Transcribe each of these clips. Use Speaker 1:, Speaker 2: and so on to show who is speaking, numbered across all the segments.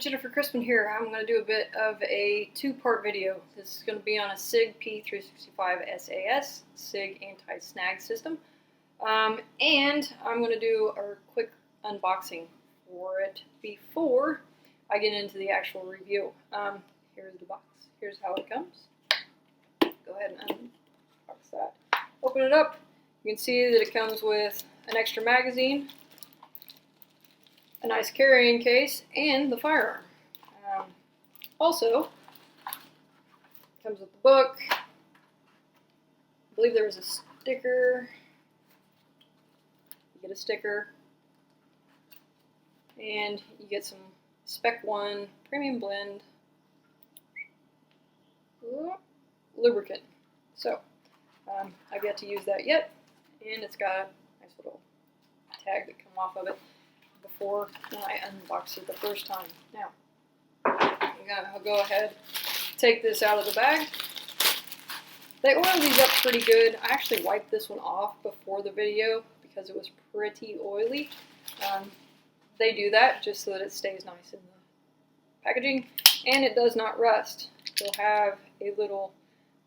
Speaker 1: Jennifer Crispin here. I'm going to do a bit of a two-part video. This is going to be on a SigP365 SAS, SIG anti-snag system. And I'm going to do a quick unboxing for it before I get into the actual review. Here's the box. Here's how it comes. Go ahead and unbox that. Open it up. You can see that it comes with an extra magazine, a nice carrying case, and the firearm. Also, comes with the book. I believe there was a sticker. You get a sticker, and you get some Spec 1 Premium Blend lubricant. So, I've yet to use that yet, and it's got a nice little tag that come off of it before I unboxed it the first time. Now, I'll go ahead, take this out of the bag. They oil these up pretty good. I actually wiped this one off before the video because it was pretty oily. They do that just so that it stays nice in the packaging and it does not rust. You'll have a little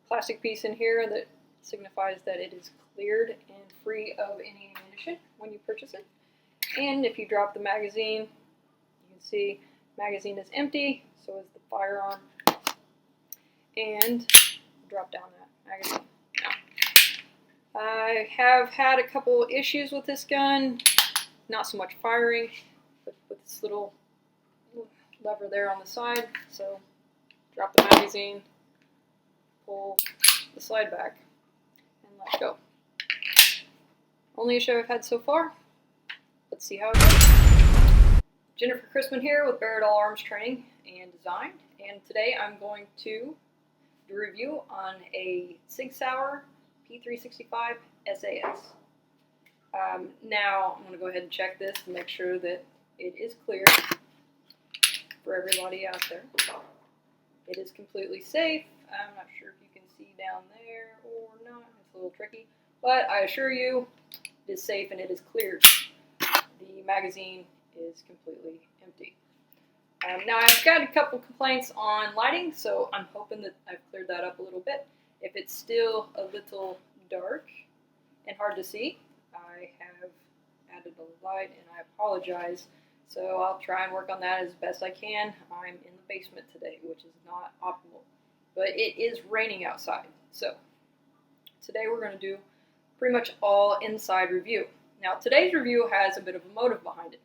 Speaker 1: plastic piece in here that signifies that it is cleared and free of any ammunition when you purchase it. And if you drop the magazine, you can see the magazine is empty, so is the firearm. And drop down that magazine. Now, I have had a couple issues with this gun, not so much firing, but with this little lever there on the side. So drop the magazine, pull the slide back, and let go. Only issue I've had so far. Let's see how it goes. Jennifer Crispin here with Barrett All Arms Training and Design, and today I'm going to do a review on a Sig Sauer P365 SAS. Now I'm going to go ahead and check this to make sure that it is clear for everybody out there. It is completely safe. I'm not sure if you can see down there or not. It's a little tricky, but I assure you it is safe and it is cleared. The magazine is completely empty. Now I've got a couple complaints on lighting, so I'm hoping that I've cleared that up a little bit. If it's still a little dark and hard to see, I have added a light and I apologize. So I'll try and work on that as best I can. I'm in the basement today, which is not optimal, but it is raining outside. So today we're going to do pretty much all inside review. Now today's review has a bit of a motive behind it.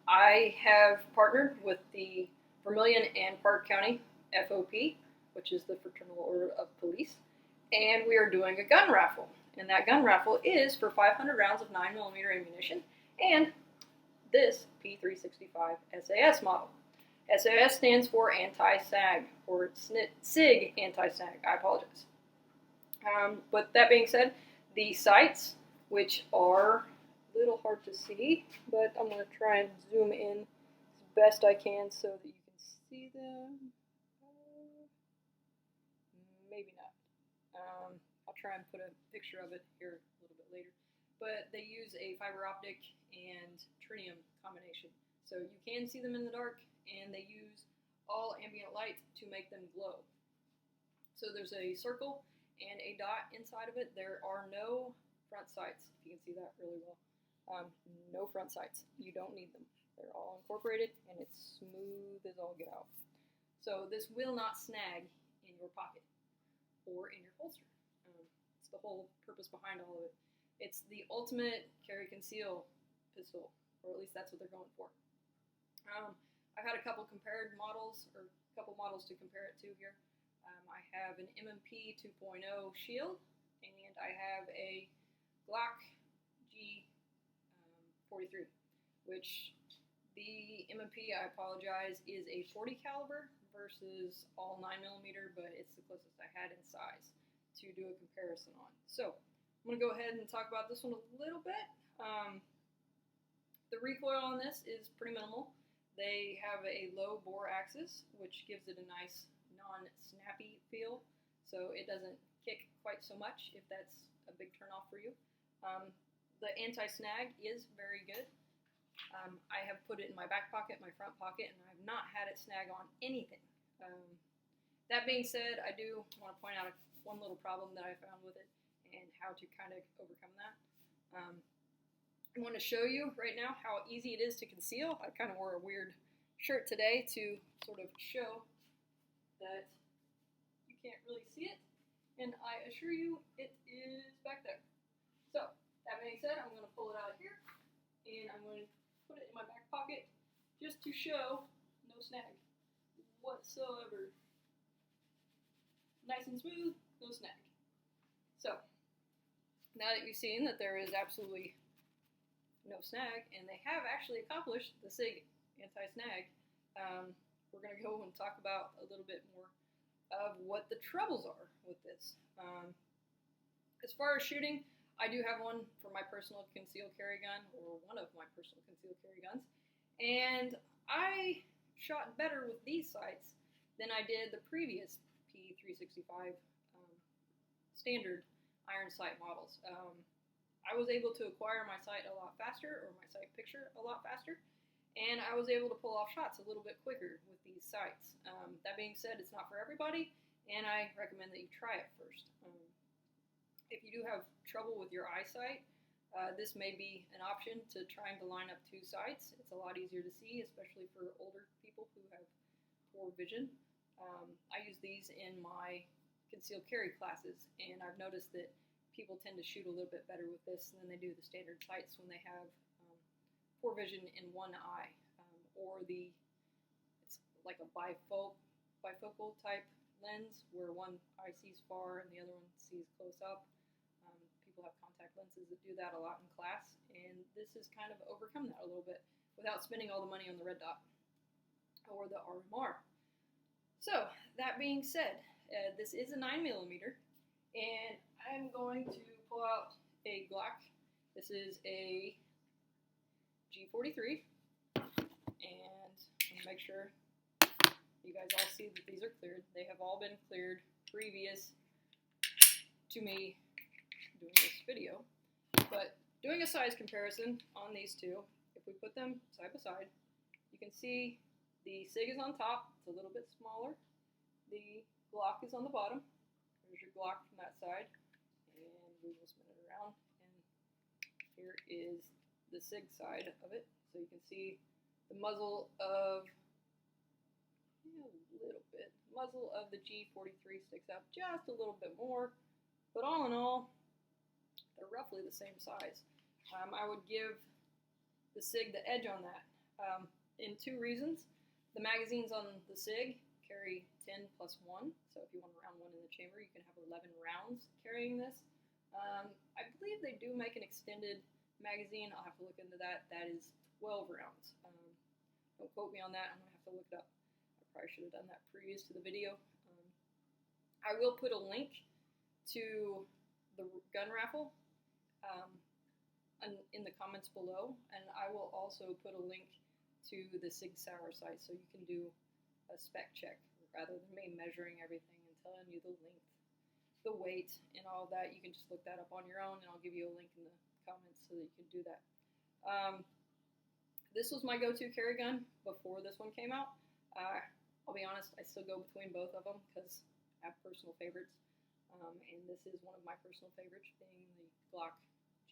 Speaker 1: I have partnered with the Vermilion and Park County FOP, which is the Fraternal Order of Police, and we are doing a gun raffle. And that gun raffle is for 500 rounds of 9mm ammunition and this P365 SAS model. SAS stands for anti-SAG, or SIG anti-SAG. I apologize. But that being said, the sights, which are a little hard to see, but I'm going to try and zoom in as best I can so that you can see them. Maybe not. I'll try and put a picture of it here a little bit later. But they use a fiber optic and tritium combination. So you can see them in the dark, and they use all ambient light to make them glow. So there's a circle and a dot inside of it. There are no front sights, if you can see that really well. No front sights. You don't need them. They're all incorporated, and it's smooth as all get out. So this will not snag in your pocket or in your holster. It's the whole purpose behind all of it. It's the ultimate carry-conceal pistol, or at least that's what they're going for. I've had a couple compared models, or a couple models to compare it to here. I have an MMP 2.0 Shield, and I have a Glock G43, which the MMP, I apologize, is a 40 caliber versus all 9mm, but it's the closest I had in size to do a comparison on. So I'm going to go ahead and talk about this one a little bit. The recoil on this is pretty minimal. They have a low bore axis, which gives it a nice non-snappy feel, so it doesn't kick quite so much if that's a big turn off for you. The anti-snag is very good. I have put it in my back pocket, my front pocket, and I have not had it snag on anything. That being said, I do want to point out one little problem that I found with it and how to kind of overcome that. I want to show you right now how easy it is to conceal. I kind of wore a weird shirt today to sort of show that you can't really see it, and I assure you it is back there. So, that being said, I'm going to pull it out of here, and I'm going to put it in my back pocket just to show no snag whatsoever. Nice and smooth, no snag. So, now that you've seen that there is absolutely no snag, and they have actually accomplished the SIG anti-snag, we're going to go and talk about a little bit more of what the troubles are with this. As far as shooting, I do have one for my personal concealed carry gun, or one of my personal concealed carry guns, and I shot better with these sights than I did the previous P365 standard iron sight models. I was able to acquire my sight a lot faster, or my sight picture a lot faster, and I was able to pull off shots a little bit quicker with these sights. That being said, it's not for everybody, and I recommend that you try it first. If you do have trouble with your eyesight, this may be an option to trying to line up two sights. It's a lot easier to see, especially for older people who have poor vision. I use these in my concealed carry classes, and I've noticed that people tend to shoot a little bit better with this than they do the standard sights when they have poor vision in one eye, or it's like a bifocal type lens where one eye sees far and the other one sees close up. People have contact lenses that do that a lot in class, and this has kind of overcome that a little bit without spending all the money on the red dot or the RMR. So, that being said, this is a 9mm, and I'm going to pull out a Glock. This is a G43, and I'm going to make sure you guys all see that these are cleared. They have all been cleared previous to me doing this video. But doing a size comparison on these two, if we put them side by side, you can see the SIG is on top. It's a little bit smaller. The Glock is on the bottom. There's your Glock from that side. And we will spin it around. And here is the SIG side of it. So you can see the muzzle of the G43 sticks out just a little bit more, but all in all, they're roughly the same size. I would give the SIG the edge on that in two reasons. The magazines on the SIG carry 10 plus 1, so if you want to round one in the chamber, you can have 11 rounds carrying this. I believe they do make an extended magazine. I'll have to look into that. That is 12 rounds. Don't quote me on that. I'm going to have to look it up. I probably should have done that previous to the video. I will put a link to the gun raffle in the comments below, and I will also put a link to the SIG Sauer site so you can do a spec check rather than me measuring everything and telling you the length, the weight, and all that. You can just look that up on your own, and I'll give you a link in the comments so that you can do that. This was my go-to carry gun before this one came out. I'll be honest, I still go between both of them because I have personal favorites, and this is one of my personal favorites, being the Glock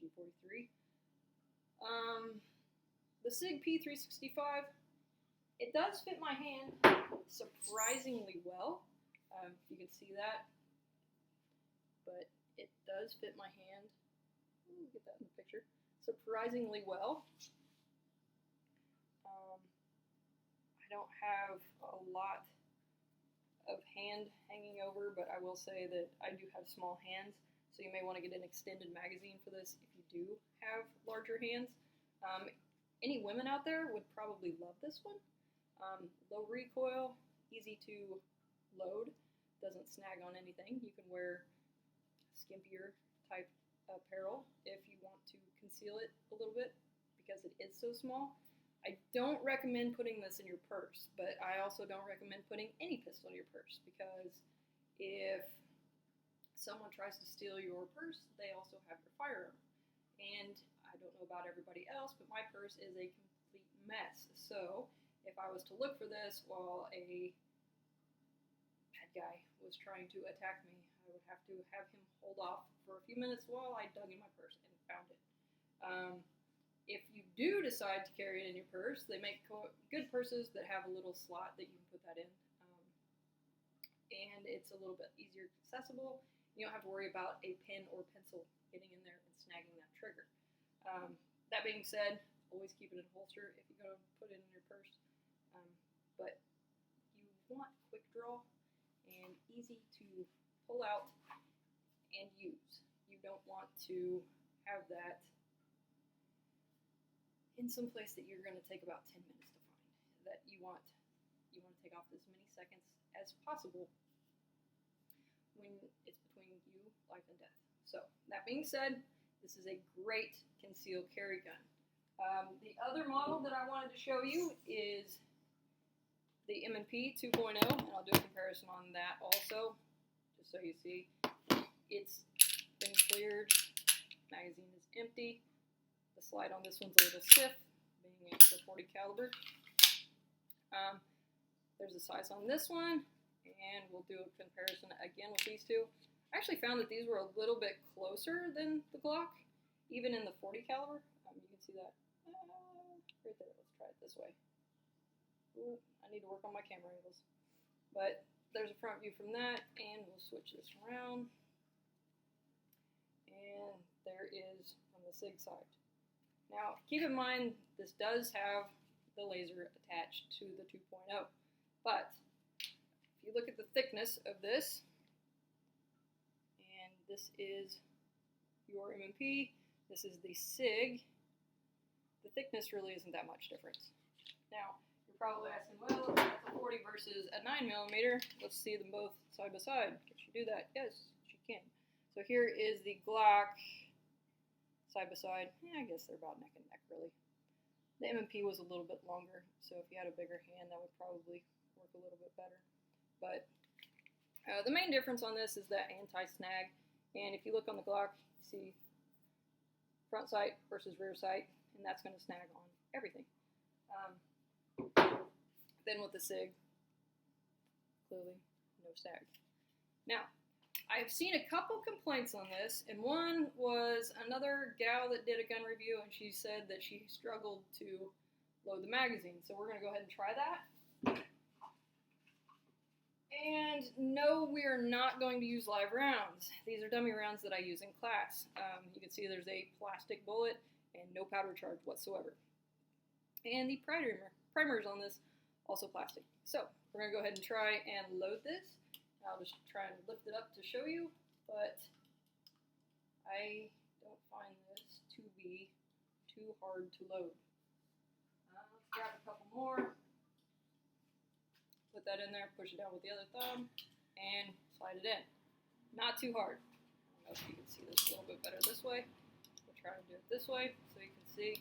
Speaker 1: G43. The SigP365, it does fit my hand surprisingly well. You can see that, but it does fit my hand. Let me get that in the picture. Surprisingly well. I don't have a lot of hand hanging over, but I will say that I do have small hands, so you may want to get an extended magazine for this if you do have larger hands. Any women out there would probably love this one. Low recoil, easy to load, doesn't snag on anything. You can wear skimpier type apparel if you want to conceal it a little bit because it is so small. I don't recommend putting this in your purse, but I also don't recommend putting any pistol in your purse because if someone tries to steal your purse, they also have your firearm. And I don't know about everybody else, but my purse is a mess. So if I was to look for this while a bad guy was trying to attack me, I would have to have him hold off for a few minutes while I dug in my purse and found it. If you do decide to carry it in your purse, they make good purses that have a little slot that you can put that in. And it's a little bit easier accessible. You don't have to worry about a pen or pencil getting in there and snagging that trigger. That being said, always keep it in a holster if you're going to put it in your purse. But you want quick draw and easy to pull out and use. You don't want to have that in some place that you're going to take about 10 minutes to find. That you want to take off as many seconds as possible when it's between you, life and death. So that being said, this is a great concealed carry gun. The other model that I wanted to show you is the M&P 2.0, and I'll do a comparison on that also, just so you see. It's been cleared, magazine is empty. The slide on this one's a little stiff, being it's a 40 caliber. There's a size on this one, and we'll do a comparison again with these two. I actually found that these were a little bit closer than the Glock, even in the 40 caliber. You can see that right there. Let's try it this way. Ooh, I need to work on my camera angles. But there's a front view from that, and we'll switch this around. And there is on the SIG side. Now, keep in mind, this does have the laser attached to the 2.0. But if you look at the thickness of this, and this is your M&P, this is the SIG, the thickness really isn't that much difference. Now, you're probably asking, well, that's a 40 versus a 9mm. Let's see them both side by side. Can she do that? Yes, she can. So here is the Glock side by side. I guess they're about neck and neck, really. The M&P was a little bit longer, so if you had a bigger hand, that would probably work a little bit better. But the main difference on this is that anti-snag. And if you look on the Glock, you see front sight versus rear sight, and that's going to snag on everything. Then with the SIG, clearly no snag. Now, I've seen a couple complaints on this, and one was another gal that did a gun review, and she said that she struggled to load the magazine. So we're going to go ahead and try that. And no, we are not going to use live rounds. These are dummy rounds that I use in class. You can see there's a plastic bullet and no powder charge whatsoever. And the primers on this, also plastic. So we're going to go ahead and try and load this. I'll just try and lift it up to show you, but I don't find this to be too hard to load. Let's grab a couple more. Put that in there, push it down with the other thumb, and slide it in. Not too hard. I don't know if you can see this a little bit better this way. We'll try to do it this way so you can see.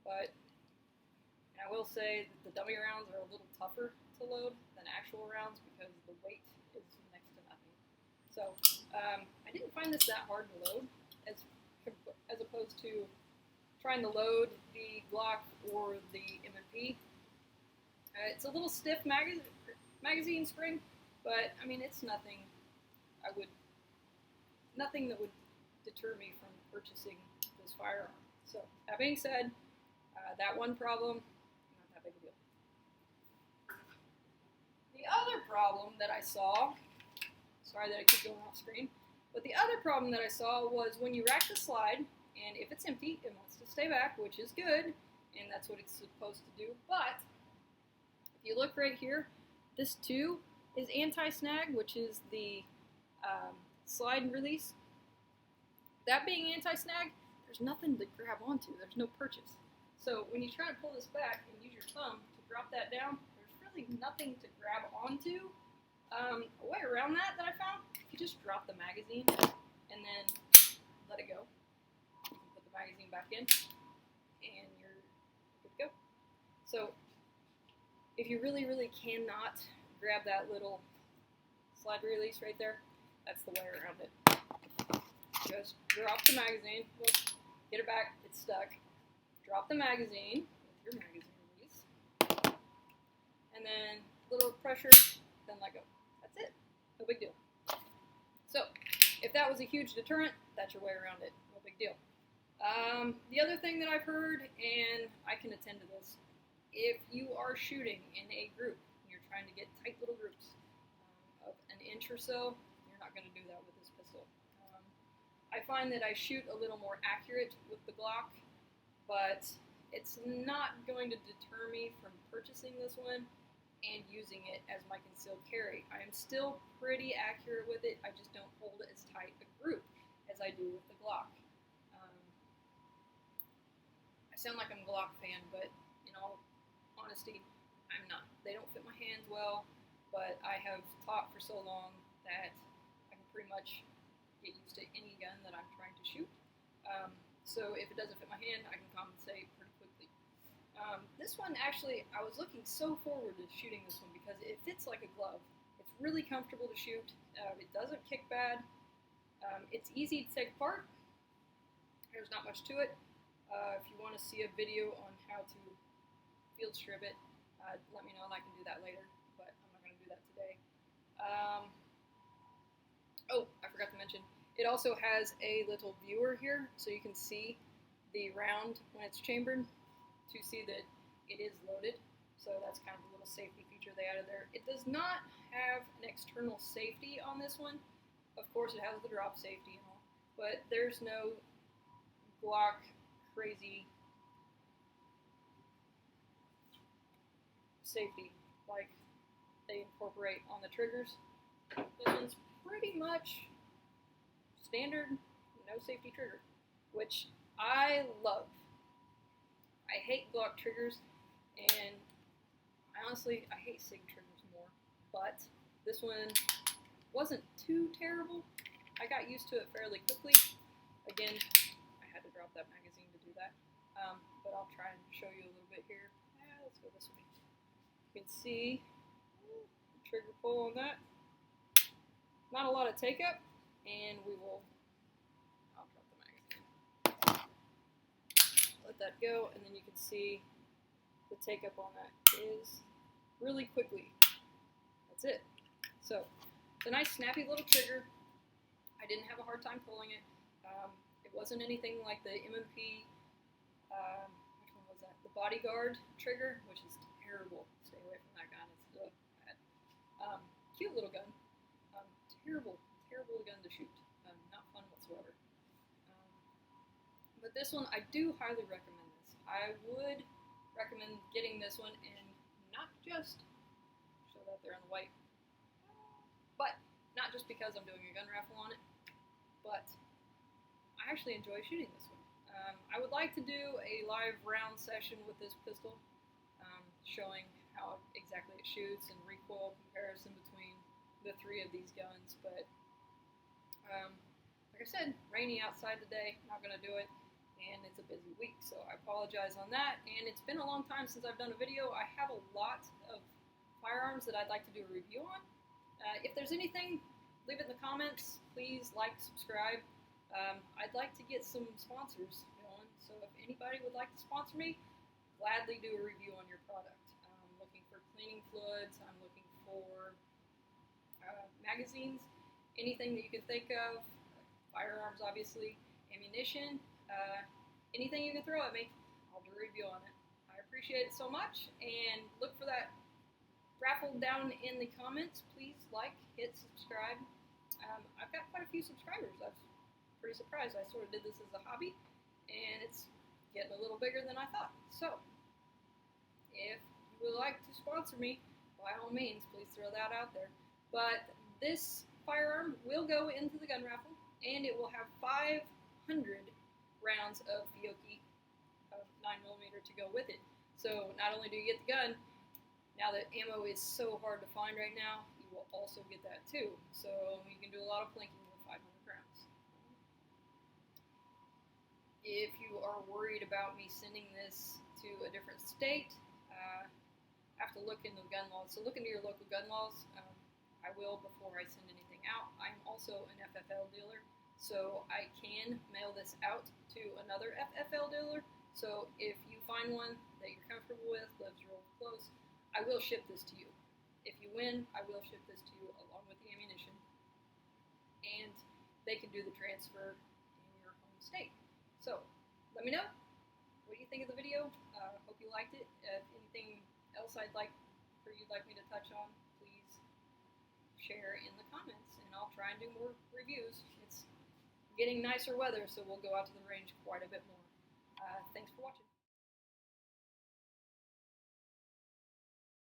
Speaker 1: But I will say that the dummy rounds are a little tougher to load than actual rounds because the weight is next to nothing. So I didn't find this that hard to load as opposed to trying to load the Glock or the M&P. It's a little stiff magazine spring, but I mean it's nothing. Nothing that would deter me from purchasing this firearm. So that being said, that one problem, not that big a deal. The other problem that I saw, sorry that I keep going off screen, but the other problem that I saw was when you rack the slide, and if it's empty, it wants to stay back, which is good, and that's what it's supposed to do. But if you look right here, this too is anti-snag, which is the slide and release. That being anti-snag, there's nothing to grab onto. There's no purchase. So when you try to pull this back and use your thumb to drop that down, there's really nothing to grab onto. A way around that I found, if you just drop the magazine and then let it go, you can put the magazine back in and you're good to go. So if you really, really cannot grab that little slide release right there, that's the way around it. Just drop the magazine, get it back, it's stuck. Drop the magazine with your magazine release. And then a little pressure, then let go. That's it. No big deal. So, if that was a huge deterrent, that's your way around it. No big deal. The other thing that I've heard, and I can attend to this, if you are shooting in a group, and you're trying to get tight little groups of an inch or so, you're not going to do that with this pistol. I find that I shoot a little more accurate with the Glock, but it's not going to deter me from purchasing this one and using it as my concealed carry. I am still pretty accurate with it, I just don't hold as tight a group as I do with the Glock. I sound like I'm a Glock fan, but in all honesty, I'm not. They don't fit my hands well, but I have taught for so long that I can pretty much get used to any gun that I'm trying to shoot. So if it doesn't fit my hand, I can compensate pretty quickly. This one, actually, I was looking so forward to shooting this one because it fits like a glove. It's really comfortable to shoot. It doesn't kick bad. It's easy to take apart. There's not much to it. If you want to see a video on how to field strip it, let me know and I can do that later, but I'm not going to do that today. Oh, I forgot to mention, it also has a little viewer here, so you can see the round when it's chambered to see that it is loaded. So that's kind of a little safety feature they added there. It does not have an external safety on this one. Of course, it has the drop safety and all, but there's no Glock crazy safety like they incorporate on the triggers. This one's pretty much standard, no safety trigger, which I love. I hate Glock triggers, and honestly, I hate SIG triggers more, but this one wasn't too terrible. I got used to it fairly quickly. Again, I had to drop that magazine to do that, but I'll try and show you a little bit here. Let's go this way. You can see the trigger pull on that. Not a lot of take up, and I'll drop the magazine. Let that go, and then you can see the take up on that is really quickly. That's it. So, it's a nice snappy little trigger. I didn't have a hard time pulling it. It wasn't anything like the M&P, which one was that? The Bodyguard trigger, which is terrible. Stay away from that gun. It's bad. Cute little gun. Terrible gun to shoot. Not fun whatsoever. But this one, I do highly recommend this. I would recommend getting this one and not just show that there on the white, but not just because I'm doing a gun raffle on it, but I actually enjoy shooting this one. I would like to do a live round session with this pistol, showing how exactly it shoots and recoil comparison between the three of these guns, but like I said, rainy outside today, not going to do it, and it's a busy week, so I apologize on that, and it's been a long time since I've done a video. I have a lot of firearms that I'd like to do a review on. If there's anything, leave it in the comments. Please like, subscribe. I'd like to get some sponsors going, so if anybody would like to sponsor me, gladly do a review on your product. I'm looking for cleaning fluids, I'm looking for magazines, anything that you can think of, firearms obviously, ammunition, anything you can throw at me, I'll do a review on it. I appreciate it so much, and look for that raffle down in the comments. Please like, hit subscribe. I've got quite a few subscribers. I was pretty surprised. I sort of did this as a hobby, and it's getting a little bigger than I thought. So, if you would like to sponsor me, by all means, please throw that out there. But this firearm will go into the gun raffle, and it will have 500 rounds of Fiocchi 9mm to go with it. So not only do you get the gun, now that ammo is so hard to find right now, you will also get that too. So you can do a lot of plinking with 500 rounds. If you are worried about me sending this to a different state, have to look into the gun laws. So look into your local gun laws. I will before I send anything out. I'm also an FFL dealer, so I can mail this out to another FFL dealer. So if you find find one that you're comfortable with, lives real close, I will ship this to you. If you win, I will ship this to you along with the ammunition, and they can do the transfer in your home state. So, let me know. What do you think of the video? Hope you liked it. If anything else you'd like me to touch on, please share in the comments, and I'll try and do more reviews. It's getting nicer weather, so we'll go out to the range quite a bit more. Thanks for watching.